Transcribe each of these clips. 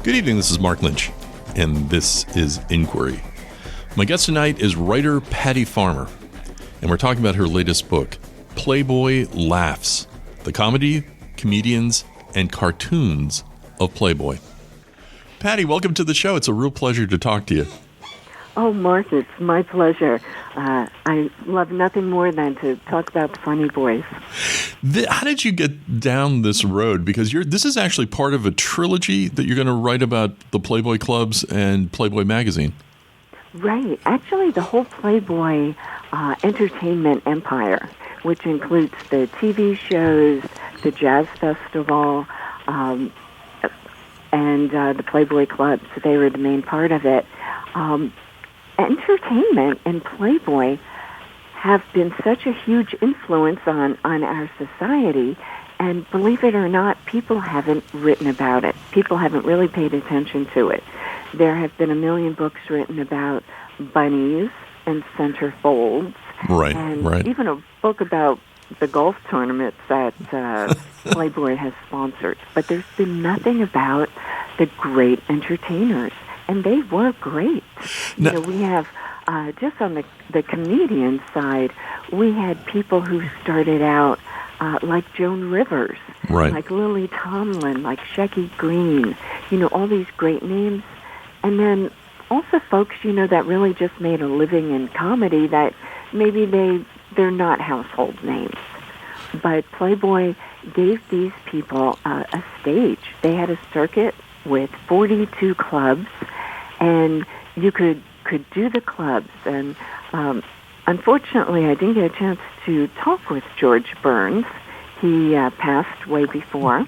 Good evening, this is Mark Lynch, and this is Inquiry. My guest tonight is writer Patty Farmer, and we're talking about her latest book, Playboy Laughs, the comedy, comedians, and cartoons of Playboy. Patty, welcome to the show. It's a real pleasure to talk to you. Oh, Mark, it's my pleasure. I love nothing more than to talk about the funny boys. How did you get down this road? Because this is actually part of a trilogy that you're going to write about the Playboy clubs and Playboy magazine. Right. Actually, the whole Playboy entertainment empire, which includes the TV shows, the jazz festival, and the Playboy clubs. They were the main part of it. Entertainment and Playboy have been such a huge influence on our society, and believe it or not, people haven't written about it. People haven't really paid attention to it. There have been a million books written about bunnies and centerfolds, and even a book about the golf tournaments that Playboy has sponsored. But there's been nothing about the great entertainers. And they were great. No. We have, just on the comedian side, we had people who started out like Joan Rivers, like Lily Tomlin, like Shecky Green, all these great names. And then also folks, that really just made a living in comedy that maybe they're not household names. But Playboy gave these people a stage. They had a circuit with 42 clubs, and you could do the clubs. And unfortunately, I didn't get a chance to talk with George Burns. He passed way before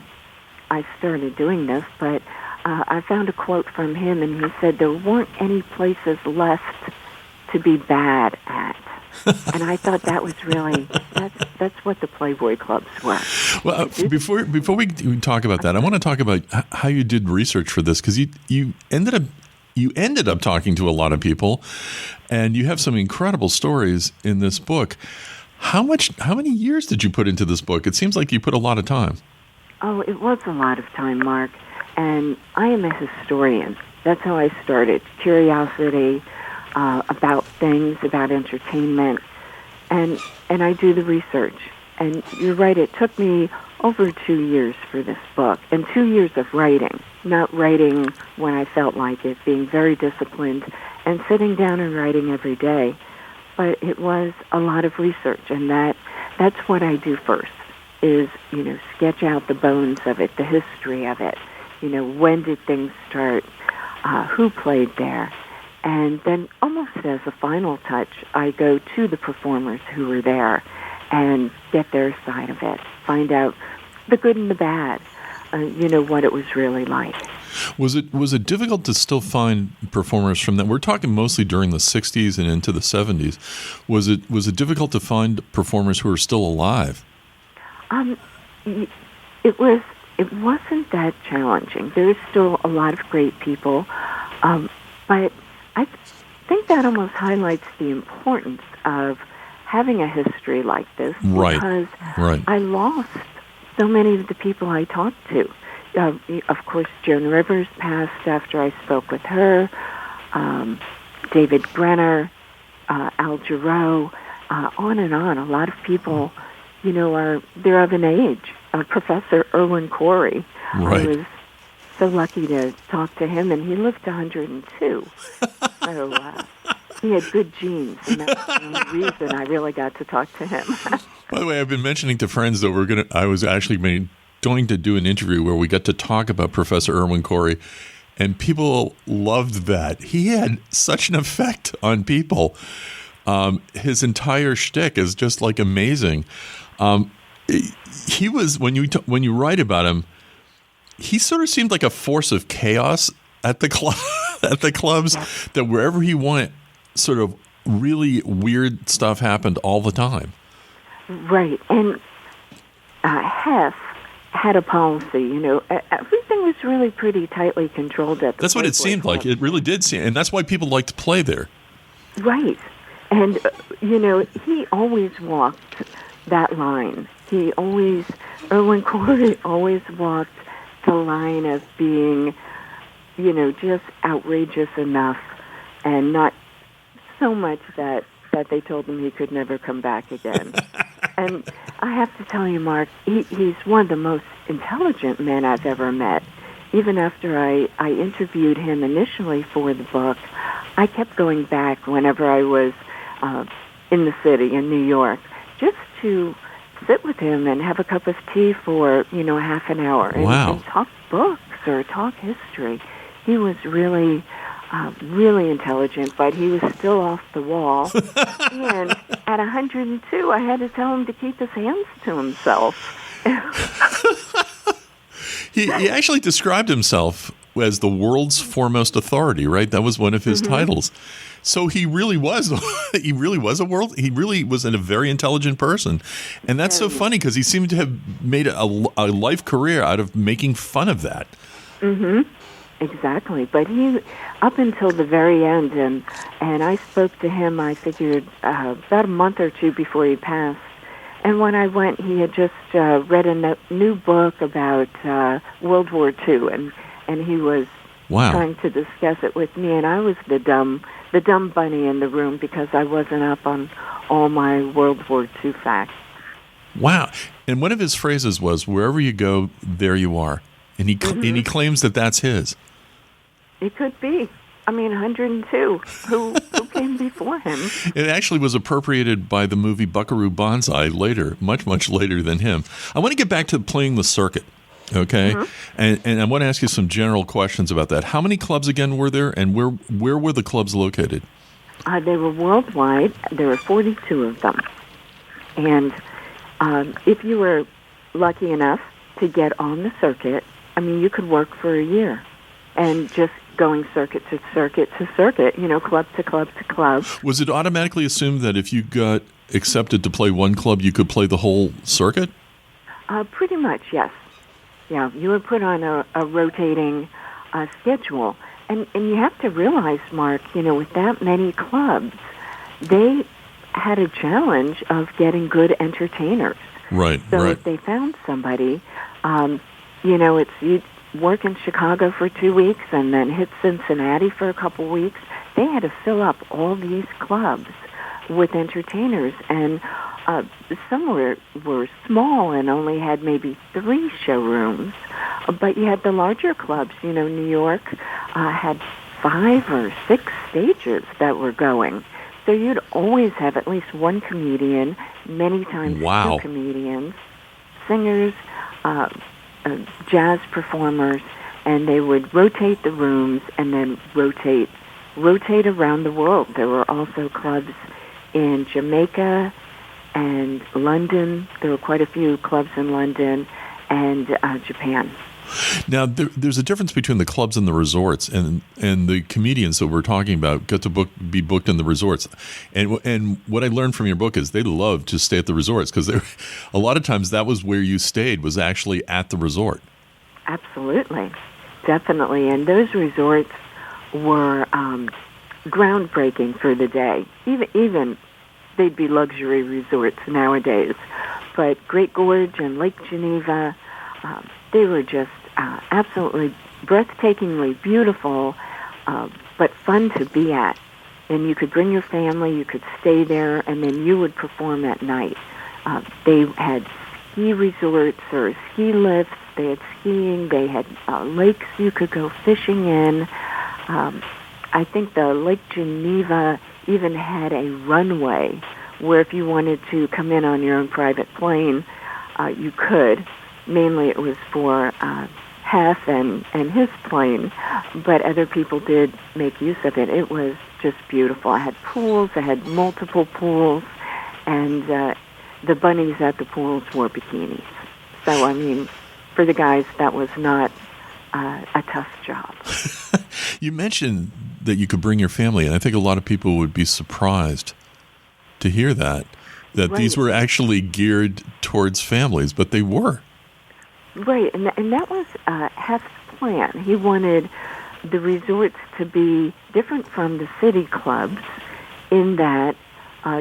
I started doing this, but I found a quote from him, and he said there weren't any places left to be bad at. And I thought that was really, that's what the Playboy clubs were. Well, before we talk about that, I want to talk about how you did research for this, because you ended up talking to a lot of people, and you have some incredible stories in this book. How many years did you put into this book? It seems like you put a lot of time. Oh, it was a lot of time, Mark. And I am a historian. That's how I started. Curiosity about things, about entertainment, and I do the research. And you're right, it took me over 2 years for this book, and 2 years of writing, not writing when I felt like it, being very disciplined and sitting down and writing every day. But it was a lot of research, and that's what I do first, is, sketch out the bones of it, the history of it. When did things start? Who played there? And then almost as a final touch, I go to the performers who were there and get their side of it, find out the good and the bad, what it was really like. Was it difficult to still find performers from that? We're talking mostly during the 60s and into the 70s. Was it difficult to find performers who are still alive? It wasn't that challenging. There's still a lot of great people, but I think that almost highlights the importance of having a history like this, because I lost so many of the people I talked to. Of course, Joan Rivers passed after I spoke with her, David Brenner, Al Jarreau, on and on. A lot of people, they're of an age. Professor Irwin Corey. I was so lucky to talk to him, and he lived to 102. So he had good genes, and that's the only reason I really got to talk to him. By the way, I've been mentioning to friends that I was actually going to do an interview where we got to talk about Professor Irwin Corey, and people loved that. He had such an effect on people. His entire shtick is just like amazing. He was, when you write about him, he sort of seemed like a force of chaos at the clubs. That wherever he went, sort of really weird stuff happened all the time. Right, and Hess had a policy. Everything was really pretty tightly controlled at the That's what it seemed club. like. It really did seem, and that's why people liked to play there. Right, and he always walked that line. Irwin Corey always walked the line of being just outrageous enough, and not so much that they told him he could never come back again. And I have to tell you, Mark, he's one of the most intelligent men I've ever met. Even after I interviewed him initially for the book, I kept going back whenever I was in the city in New York, just to sit with him and have a cup of tea for, half an hour and talk books or talk history. He was really intelligent, but he was still off the wall. And at 102, I had to tell him to keep his hands to himself. He actually described himself as the world's foremost authority, right? That was one of his titles. So he really was. He really was a very intelligent person, and that's so funny because he seemed to have made a life career out of making fun of that. Mm-hmm. Exactly. But he, up until the very end, and I spoke to him, I figured, about a month or two before he passed. And when I went, he had just read a new book about World War II, and he was trying to discuss it with me, and I was the dumb bunny in the room because I wasn't up on all my World War II facts. Wow. And one of his phrases was, "Wherever you go, there you are." And he claims that that's his. It could be. I mean, 102. Who came before him? It actually was appropriated by the movie Buckaroo Banzai later, much, much later than him. I want to get back to playing the circuit, okay? And I want to ask you some general questions about that. How many clubs again were there, and where were the clubs located? They were worldwide. There were 42 of them. And if you were lucky enough to get on the circuit, I mean, you could work for a year and just going circuit to circuit to circuit, club to club to club. Was it automatically assumed that if you got accepted to play one club, you could play the whole circuit? Pretty much, yes. Yeah, you were put on a rotating schedule. And you have to realize, Mark, with that many clubs, they had a challenge of getting good entertainers. Right, So if they found somebody, you'd work in Chicago for 2 weeks and then hit Cincinnati for a couple weeks. They had to fill up all these clubs with entertainers, and some were small and only had maybe 3 showrooms, but you had the larger clubs. New York had 5 or 6 stages that were going. So you'd always have at least one comedian, many times 2 comedians, singers, jazz performers, and they would rotate the rooms and then rotate around the world. There were also clubs in Jamaica and London. There were quite a few clubs in London and Japan. Now, there's a difference between the clubs and the resorts, and the comedians that we're talking about got to be booked in the resorts. And what I learned from your book is they love to stay at the resorts because a lot of times that was where you stayed, was actually at the resort. Absolutely. Definitely. And those resorts were groundbreaking for the day. Even they'd be luxury resorts nowadays. But Great Gorge and Lake Geneva, they were just absolutely breathtakingly beautiful, but fun to be at. And you could bring your family, you could stay there, and then you would perform at night. They had ski resorts or ski lifts, they had skiing, they had lakes you could go fishing in. I think the Lake Geneva even had a runway where if you wanted to come in on your own private plane, you could. Mainly it was for Hess and his plane, but other people did make use of it. It was just beautiful. I had pools. I had multiple pools, and the bunnies at the pools wore bikinis. So, I mean, for the guys, that was not a tough job. You mentioned that you could bring your family, and I think a lot of people would be surprised to hear that right. These were actually geared towards families, but they were. Right, and that was Heff's plan. He wanted the resorts to be different from the city clubs in that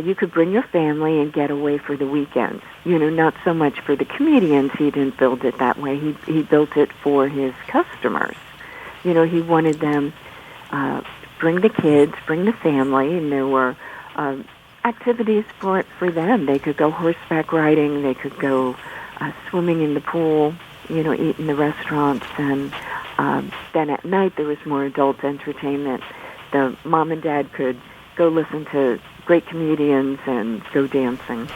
you could bring your family and get away for the weekends. Not so much for the comedians. He didn't build it that way. He built it for his customers. He wanted them bring the kids, bring the family, and there were activities for them. They could go horseback riding, they could go swimming in the pool, eat in the restaurants, and then at night there was more adult entertainment. The mom and dad could go listen to great comedians and go dancing.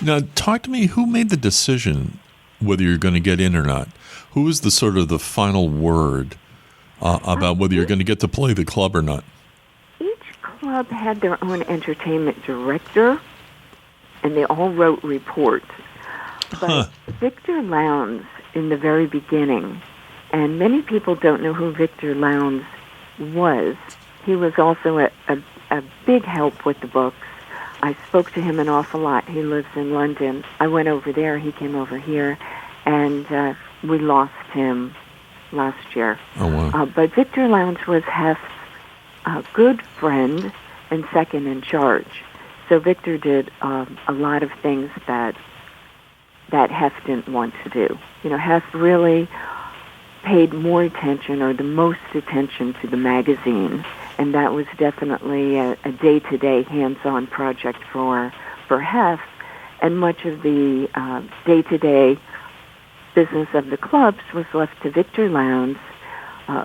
Now, talk to me, who made the decision whether you're going to get in or not? Who was the sort of the final word about whether you're going to get to play the club or not? Each club had their own entertainment director, and they all wrote reports. But Victor Lowndes, in the very beginning, and many people don't know who Victor Lowndes was. He was also a big help with the books. I spoke to him an awful lot. He lives in London. I went over there. He came over here, and we lost him last year. Oh, wow. But Victor Lowndes was Hef's good friend and second in charge. So Victor did a lot of things that Hef didn't want to do. Hef really paid more attention, or the most attention, to the magazine, and that was definitely a day-to-day, hands-on project for Hef. And much of the day-to-day business of the clubs was left to Victor Lowndes,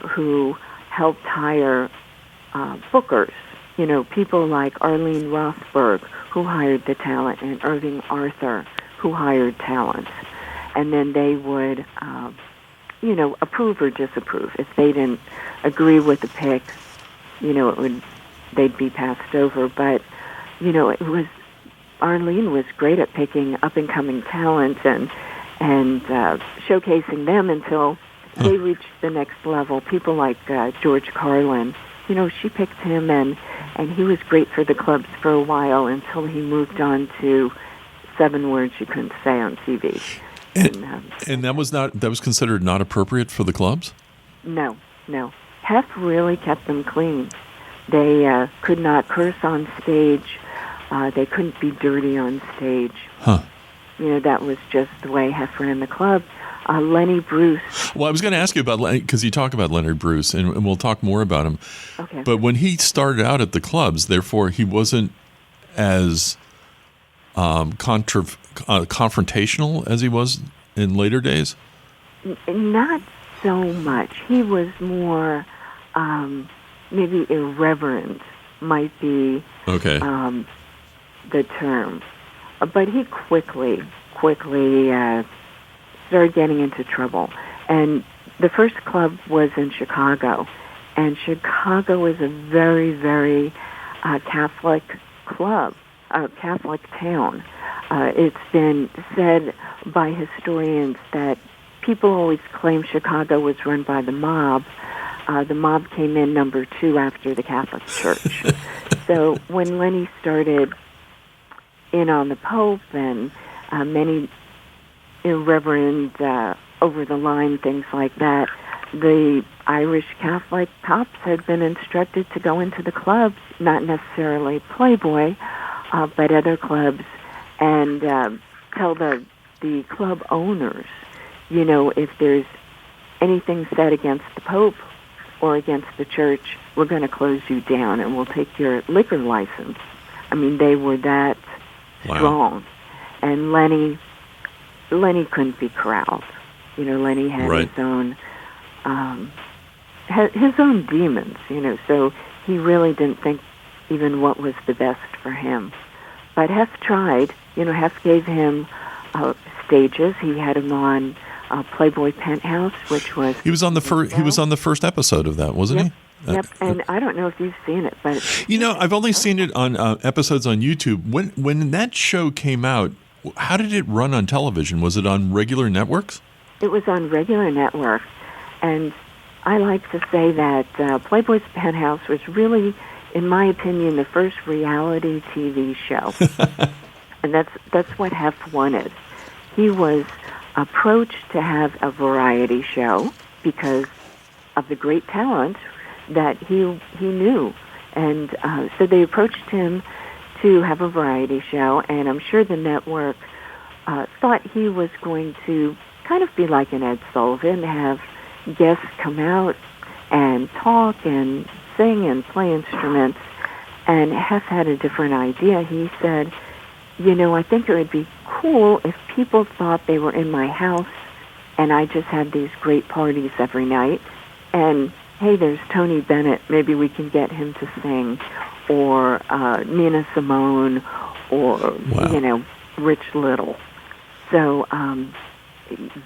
who helped hire bookers. People like Arlene Rothberg, who hired the talent, and Irving Arthur, who hired talent. And then they would, approve or disapprove. If they didn't agree with the pick, they'd be passed over. But, Arlene was great at picking up-and-coming talent and showcasing them until they reached the next level. People like George Carlin, she picked him, and he was great for the clubs for a while until he moved on to 7 words you couldn't say on TV. And that was considered not appropriate for the clubs? No. Hef really kept them clean. They could not curse on stage. They couldn't be dirty on stage. Huh. That was just the way Hef ran the club. Lenny Bruce. Well, I was going to ask you about, because you talk about Leonard Bruce, and we'll talk more about him. Okay. But when he started out at the clubs, therefore, he wasn't as confrontational as he was in later days? Not so much. He was more, maybe irreverent might be the term. But he quickly started getting into trouble. And the first club was in Chicago. And Chicago is a very, very Catholic club, a Catholic town. It's been said by historians that people always claim Chicago was run by the mob. The mob came in number 2 after the Catholic Church. So when Lenny started in on the Pope and many irreverent, over-the-line things like that, the Irish Catholic cops had been instructed to go into the clubs, not necessarily Playboy, but other clubs, and tell the club owners, if there's anything said against the Pope or against the church, we're going to close you down and we'll take your liquor license. I mean, they were that strong. And Lenny couldn't be corralled. Lenny had his own demons, so he really didn't think even what was the best for him. But Hef tried. Hef gave him stages. He had him on Playboy Penthouse, which was he was on the first episode of that, wasn't he? Yep, and I don't know if you've seen it, but I've only seen it on episodes on YouTube. When that show came out, how did it run on television? Was it on regular networks? It was on regular networks, and I like to say that Playboy's Penthouse was really, in my opinion, the first reality TV show, and that's what Hef wanted. He was approached to have a variety show because of the great talent that he knew, and so they approached him to have a variety show, and I'm sure the network thought he was going to kind of be like an Ed Sullivan, have guests come out and talk and sing and play instruments. And Hef had a different idea. He said, I think it would be cool if people thought they were in my house and I just had these great parties every night. And, hey, there's Tony Bennett. Maybe we can get him to sing. Or Nina Simone, or, Rich Little. So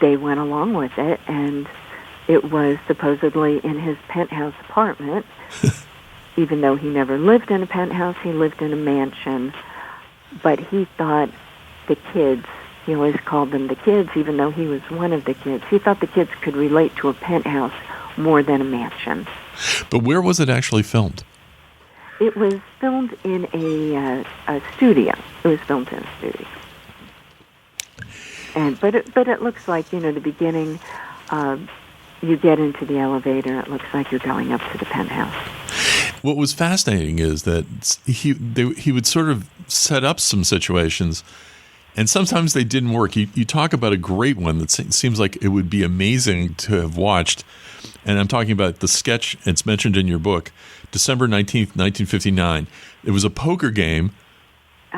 they went along with it, and it was supposedly in his penthouse apartment. Even though he never lived in a penthouse, he lived in a mansion. But he thought the kids, he always called them the kids, even though he was one of the kids. He thought the kids could relate to a penthouse more than a mansion. But where was it actually filmed? It was filmed in a studio. It was filmed in a studio. But it looks like, the beginning, you get into the elevator, it looks like you're going up to the penthouse. What was fascinating is that he would sort of set up some situations, and sometimes they didn't work. You talk about a great one that seems like it would be amazing to have watched, and I'm talking about the sketch. It's mentioned in your book, December 19th, 1959. It was a poker game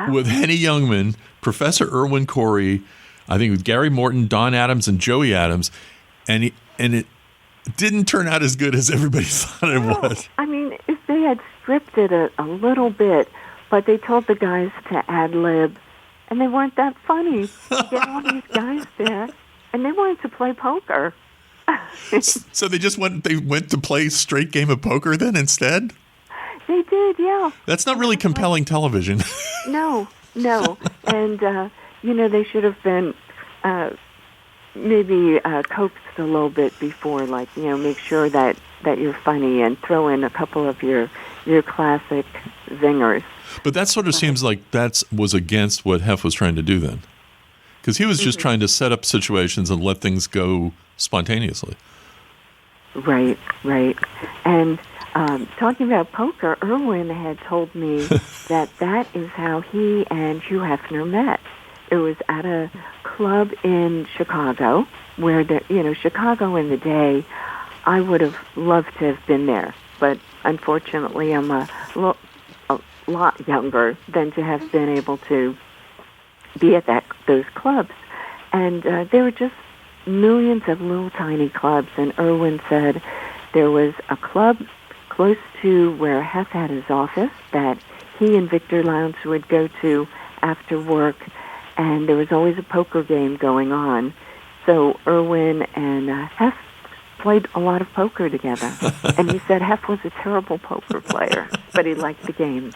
with Henny Youngman, Professor Irwin Corey, I think with Gary Morton, Don Adams, and Joey Adams, and it didn't turn out as good as everybody thought it was. I mean, if they had scripted it a little bit, but they told the guys to ad-lib, and they weren't that funny. You get all these guys there, and they wanted to play poker. So they went to play straight game of poker then instead? They did, yeah. That's not really compelling television. No. And, they should have been maybe coaxed a little bit before, make sure that you're funny and throw in a couple of your classic zingers. But that sort of seems like that was against what Hef was trying to do then. Because he was just trying to set up situations and let things go spontaneously. Right. And talking about poker, Irwin had told me that is how he and Hugh Hefner met. It was at a club in Chicago where, Chicago in the day, I would have loved to have been there. But unfortunately, I'm a lot younger than to have been able to be at those clubs. And there were just millions of little tiny clubs. And Irwin said there was a club close to where Hef had his office that he and Victor Lowndes would go to after work. And there was always a poker game going on. So Irwin and Hef played a lot of poker together. And he said Hef was a terrible poker player, but he liked the game.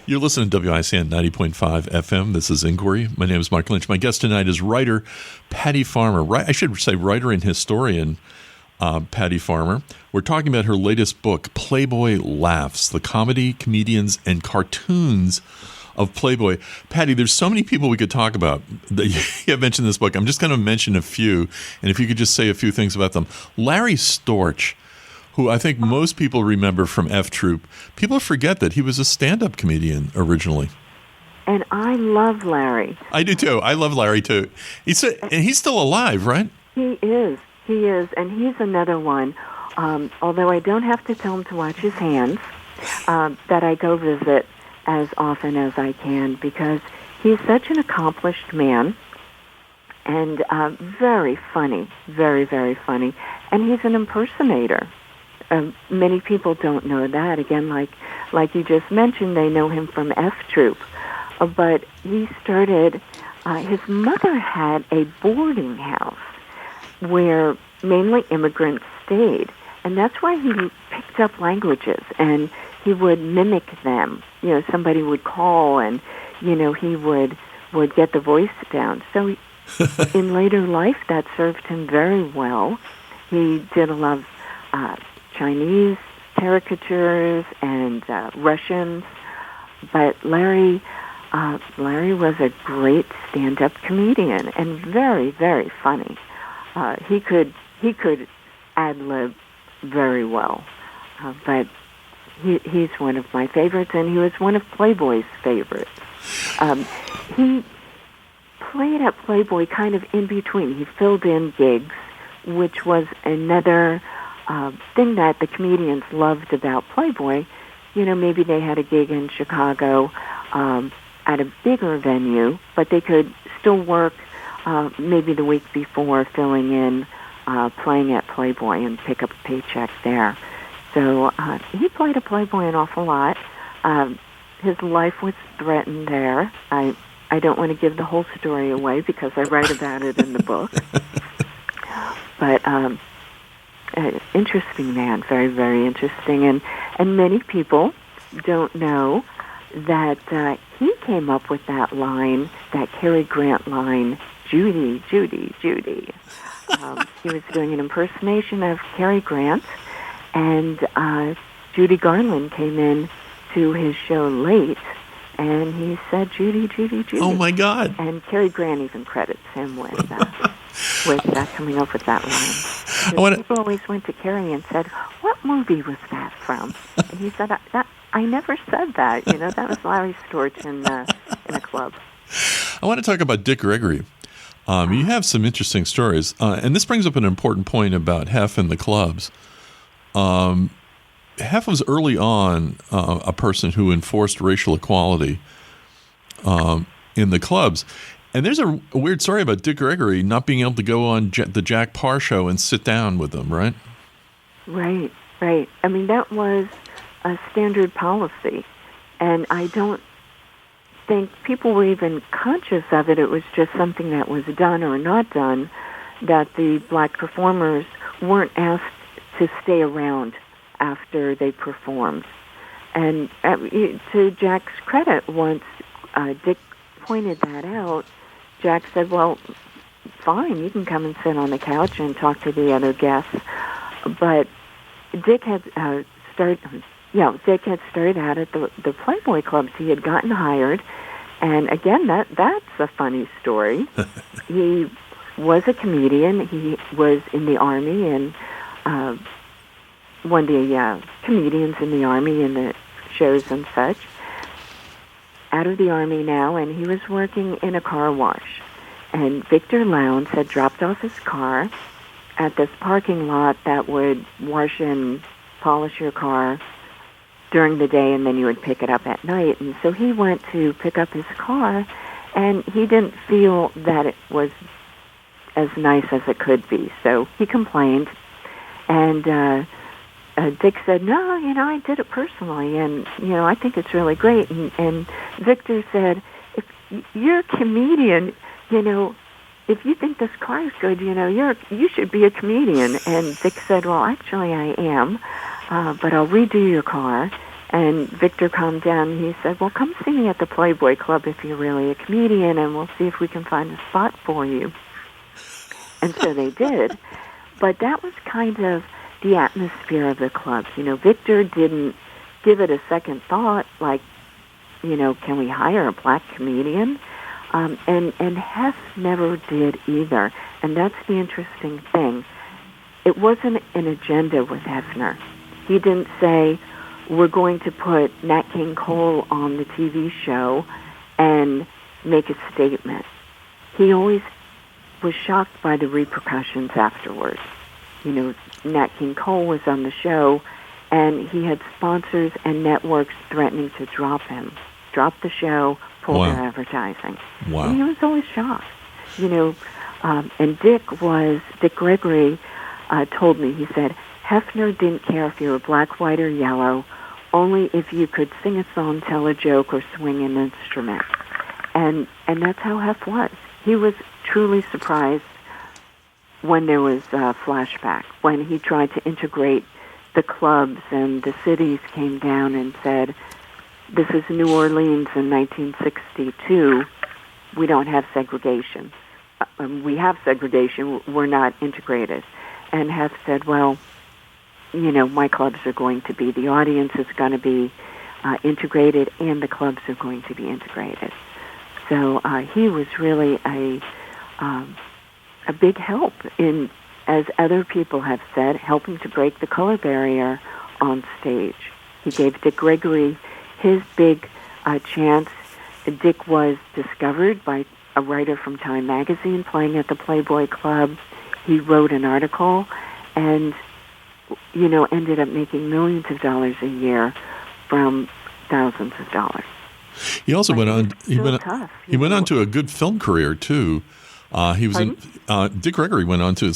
You're listening to WICN 90.5 FM. This is Inquiry. My name is Mark Lynch. My guest tonight is writer Patty Farmer. I should say writer and historian Patty Farmer. We're talking about her latest book, Playboy Laughs, the comedy, comedians, and cartoons of Playboy. Patty, there's so many people we could talk about that you have mentioned in this book. I'm just going to mention a few, and if you could just say a few things about them. Larry Storch, who I think most people remember from F Troop. People forget that he was a stand-up comedian originally. And I love Larry. I do too. I love Larry too. And he's still alive, right? He is, and he's another one. Although I don't have to tell him to watch his hands, that I go visit as often as I can, because he's such an accomplished man and very funny, very, very funny. And he's an impersonator. Many people don't know that. Again, like you just mentioned, they know him from F Troop. But he started, his mother had a boarding house where mainly immigrants stayed. And that's why he picked up languages, and he would mimic them. Somebody would call, and, he would get the voice down. So in later life, that served him very well. He did a lot of Chinese caricatures and Russians. But Larry was a great stand-up comedian and very, very funny. He could ad-lib very well, but he's one of my favorites, and he was one of Playboy's favorites. He played at Playboy kind of in between. He filled in gigs, which was another thing that the comedians loved about Playboy. Maybe they had a gig in Chicago at a bigger venue, but they could still work maybe the week before, filling in, playing at Playboy and pick up a paycheck there. So he played at Playboy an awful lot. His life was threatened there. I don't want to give the whole story away because I write about it in the book. But interesting man, very, very interesting. And many people don't know that he came up with that line, that Cary Grant line, Judy, Judy, Judy. He was doing an impersonation of Cary Grant, and Judy Garland came in to his show late, and he said, Judy, Judy, Judy. Oh, my God. And Cary Grant even credits him with coming up with that line. People always went to Cary and said, what movie was that from? And he said, I never said that. That was Larry Storch in a club. I want to talk about Dick Gregory. You have some interesting stories. And this brings up an important point about Hef and the clubs. Hef was early on a person who enforced racial equality in the clubs. And there's a weird story about Dick Gregory not being able to go on the Jack Parr show and sit down with them, right? Right. I mean, that was a standard policy. And I don't think people were even conscious of it. It was just something that was done or not done, that the black performers weren't asked to stay around after they performed. And to Jack's credit, once Dick pointed that out, Jack said, well, fine, you can come and sit on the couch and talk to the other guests. But Dick had started out at the Playboy clubs. He had gotten hired, and again, that's a funny story. He was a comedian. He was in the Army and one of the comedians in the Army in the shows and such. Out of the Army now, and he was working in a car wash. And Victor Lowndes had dropped off his car at this parking lot that would wash and polish your car during the day, and then you would pick it up at night. And so he went to pick up his car, and he didn't feel that it was as nice as it could be. So he complained, and Dick said, no, I did it personally, and, I think it's really great. And Victor said, if you're a comedian, if you think this car is good, you should be a comedian. And Dick said, well, actually I am, but I'll redo your car. And Victor calmed down, and he said, well, come see me at the Playboy Club if you're really a comedian, and we'll see if we can find a spot for you. And so they did. But that was kind of the atmosphere of the clubs. Victor didn't give it a second thought, like, can we hire a black comedian? And Hef never did either. And that's the interesting thing. It wasn't an agenda with Hefner. He didn't say, we're going to put Nat King Cole on the TV show and make a statement. He always was shocked by the repercussions afterwards. Nat King Cole was on the show, and he had sponsors and networks threatening to drop the show, pull their advertising. Wow. And he was always shocked. And Dick Gregory told me, he said, Hefner didn't care if you were black, white, or yellow, only if you could sing a song, tell a joke, or swing an instrument. And that's how Hef was. He was truly surprised when there was a flashback, when he tried to integrate the clubs and the cities came down and said, this is New Orleans in 1962, we don't have segregation. We have segregation, we're not integrated. And Hef said, well, my clubs are going to be, the audience is going to be integrated, and the clubs are going to be integrated. So he was really a big help in, as other people have said, helping to break the color barrier on stage. He gave Dick Gregory his big chance. Dick was discovered by a writer from Time magazine playing at the Playboy Club. He wrote an article, and ended up making millions of dollars a year from thousands of dollars. He also went on. He went on to a good film career too. He was in. Dick Gregory went on to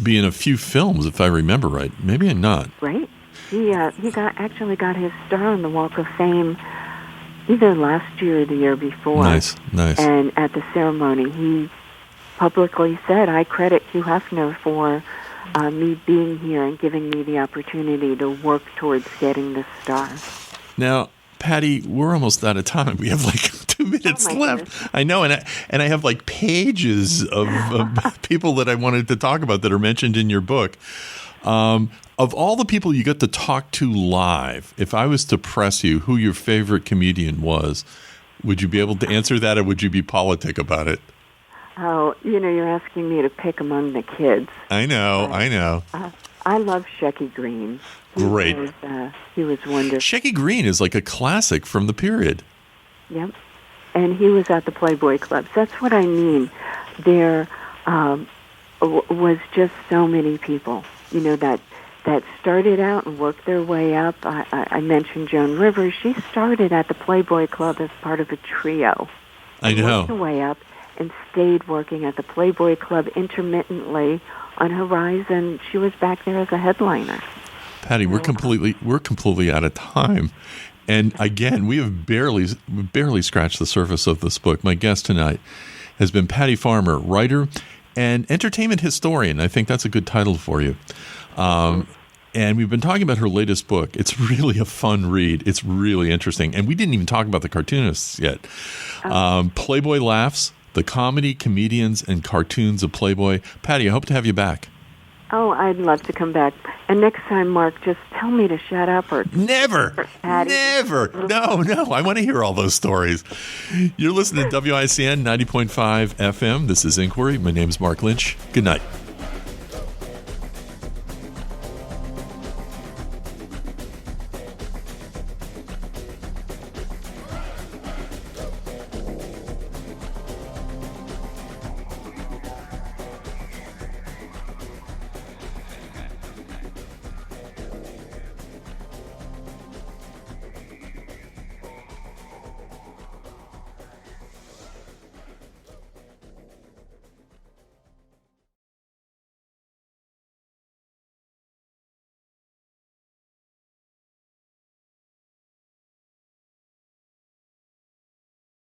be in a few films, if I remember right. Maybe not. Right. He got his star on the Walk of Fame either last year or the year before. Nice. And at the ceremony, he publicly said, "I credit Hugh Hefner for me being here and giving me the opportunity to work towards getting this star." Now, Patty, we're almost out of time. We have like 2 minutes left. Goodness. I know, and I have like pages of people that I wanted to talk about that are mentioned in your book. Of all the people you got to talk to live, if I was to press you who your favorite comedian was, would you be able to answer that, or would you be politic about it? Oh, you're asking me to pick among the kids. I know. I love Shecky Greene. Great. He was wonderful. Shecky Greene is like a classic from the period. Yep. And he was at the Playboy Clubs. That's what I mean. There was just so many people, that started out and worked their way up. I mentioned Joan Rivers. She started at the Playboy Club as part of a trio. I know. Worked her way up and stayed working at the Playboy Club intermittently. On Horizon, she was back there as a headliner. Patty, we're completely out of time. And again, we have barely scratched the surface of this book. My guest tonight has been Patty Farmer, writer and entertainment historian. I think that's a good title for you. And we've been talking about her latest book. It's really a fun read. It's really interesting. And we didn't even talk about the cartoonists yet. Playboy Laughs, the comedy, comedians, and cartoons of Playboy. Patty, I hope to have you back. Oh, I'd love to come back. And next time, Mark, just tell me to shut up or... Never. No. I want to hear all those stories. You're listening to WICN 90.5 FM. This is Inquiry. My name is Mark Lynch. Good night.